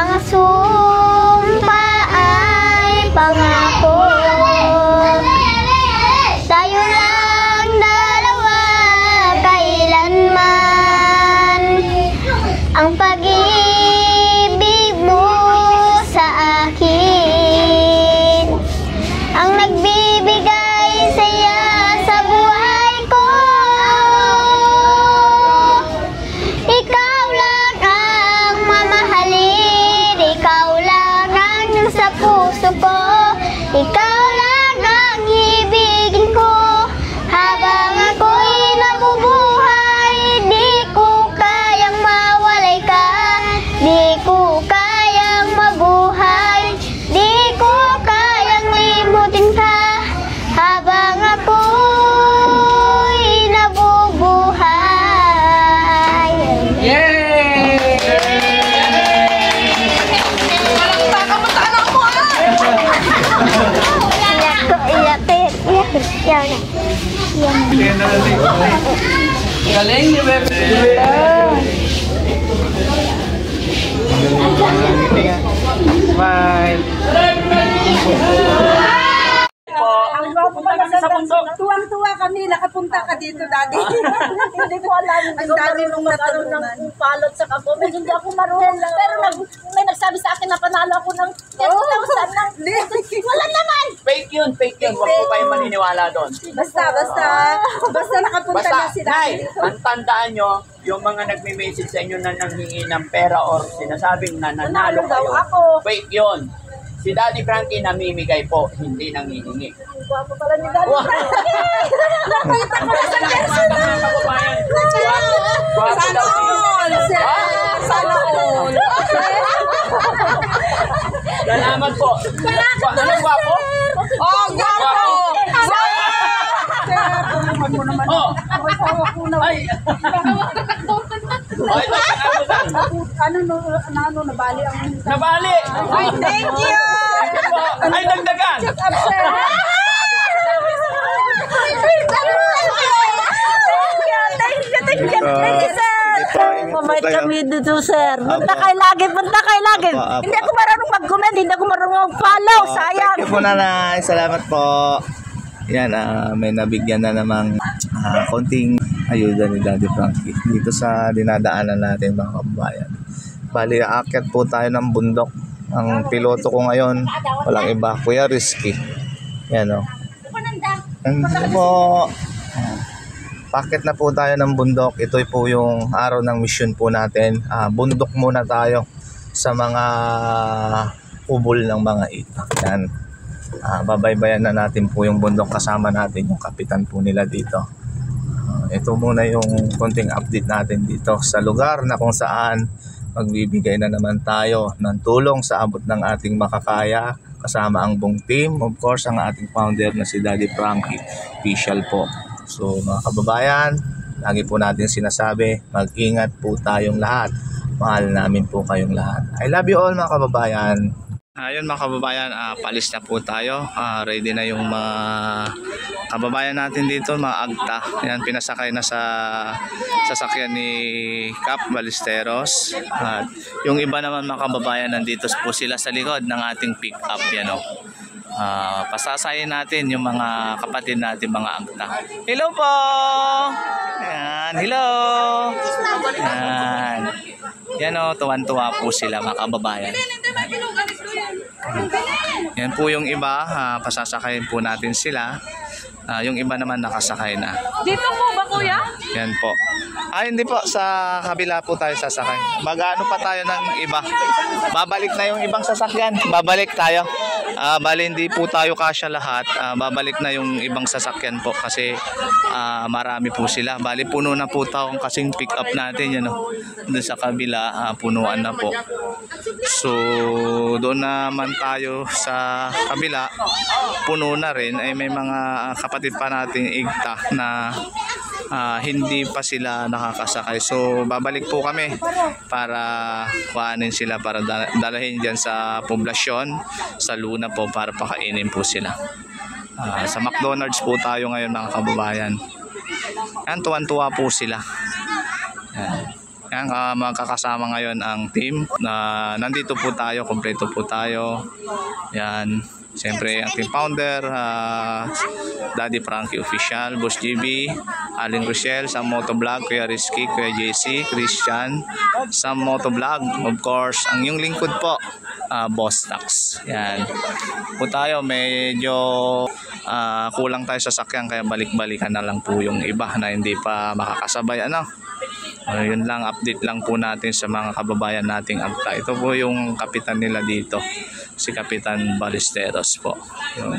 Ang sumpa ay pangako. Tayo lang dalawa kailanman. Ang pag-ibig mo sa akin ang nagbibigay saya sa buhay ko. Ikaw lang ang mamahalin, ikaw lang ang sa puso ko, ikaw lang ang ibigin ko. Habang ako'y nabubuhay, di ko kayang mawalay ka, di ko kayang mabuhay, di ko kayang limutin ka. Habang ako'y nabubuhay. Yay! Galing ni Bebe. Bye. Ang gwapo pala sa bundok. Tuwang-tuwa kami, nakapunta ka dito, Daddy. Hindi ko alam. Ang dami nung natulungan. Palot sa kagomen. Hindi ako marunong. Pero may nagsabi sa akin na panalo ako ng 10,000 lang. Wala naman. Fake yun, fake yun. Huwag po kayo maniniwala doon. Basta nakapunta na si Daddy. Ang tandaan nyo, yung mga nagme-message sa inyo na nanghingi ng pera or sinasabing na nanalo kayo, fake yun. Si Daddy Frankie namimigay po, hindi nanghihingi. Ang gwapo pala ni Daddy Frankie. Nakita ko na sa personal. Sana all! Sana all! Salamat po. Anong gwapo? Oh, gwapo! Oh! Ay! Ay, Ano, nabali ang... nabali! Ay, thank you! Ay, dagdagan! Thank you, sir! Mamay kami dito, sir. Punta kayo lagi. Hindi ako marunong mag-comment, hindi ako marunong mag-follow. Sayang. Thank you po, nanay. Salamat po. Yan, may nabigyan na namang konting ayuda ni Daddy Frankie dito sa dinadaanan natin, mga kababayan. Bali, aakyat po tayo ng bundok. Ang piloto ko ngayon, walang iba, Kuya Rizky. Yan, o. Ano po? Packet na po tayo ng bundok. Ito po yung araw ng mission po natin. Bundok muna tayo sa mga ubol ng mga ito. Yan. Babaybayan na natin po yung bundok, kasama natin yung kapitan po nila dito. Ito muna yung konting update natin dito sa lugar na kung saan magbibigay na naman tayo ng tulong sa abot ng ating makakaya, kasama ang buong team, of course ang ating founder na si Daddy Frankie official po. So mga kababayan, lagi po natin sinasabi, mag-ingat po tayong lahat. Mahal namin po kayong lahat. I love you all, mga kababayan. Ayun, mga kababayan, palis na po tayo. Ready na yung mga kababayan natin dito, mga agta. Yan, pinasakay na sa sasakyan ni Cap Ballesteros. At yung iba naman, mga kababayan, nandito po sila sa likod ng ating pick up. Yan, o. Pasasayin natin yung mga kapatid natin, mga agta. Hello po! Yan, hello! Yan. Yan, o, tuwan-tuwa po sila, mga kababayan. Yan po yung iba, pasasakayin po natin sila. Yung iba naman nakasakay na. Dito po ba, kuya? Yan po. Hindi po, sa kabila po tayo sasakay. Mag-ano pa tayo ng iba. Babalik na yung ibang sasakyan. Babalik tayo. Bali hindi po tayo kasya lahat. Babalik na yung ibang sasakyan po kasi marami po sila. Bali puno na po tayo kasing pick up natin. Yan, doon sa kabila, punuan na po. So doon naman tayo sa kabila, puno na rin. Ay may mga kapatid pa natin igta na hindi pa sila nakakasakay. So babalik po kami para kuhanin sila, para dalahin dyan sa poblasyon, sa Luna po, para pakainin po sila. Sa McDonald's po tayo ngayon, mga kababayan. Yan, tuwan-tuwa po sila. Yan. Yan, magkakasama ngayon ang team na nandito po tayo, kompleto po tayo. Yan, siyempre ang team founder, Daddy Frankie Official, Boss GB, Aling Rochelle, Sam Motovlog, Kuya Rizky, Kuya JC, Christian, Sam Motovlog, of course, ang yung lingkod po, Boss Tax. Yan. Po tayo, medyo kulang tayo sa sakyan, kaya balik-balikan na lang po yung iba na hindi pa makakasabay. Yun lang, update lang po natin sa mga kababayan nating agta. Ito po yung kapitan nila dito, si Kapitan Ballesteros po. Yun.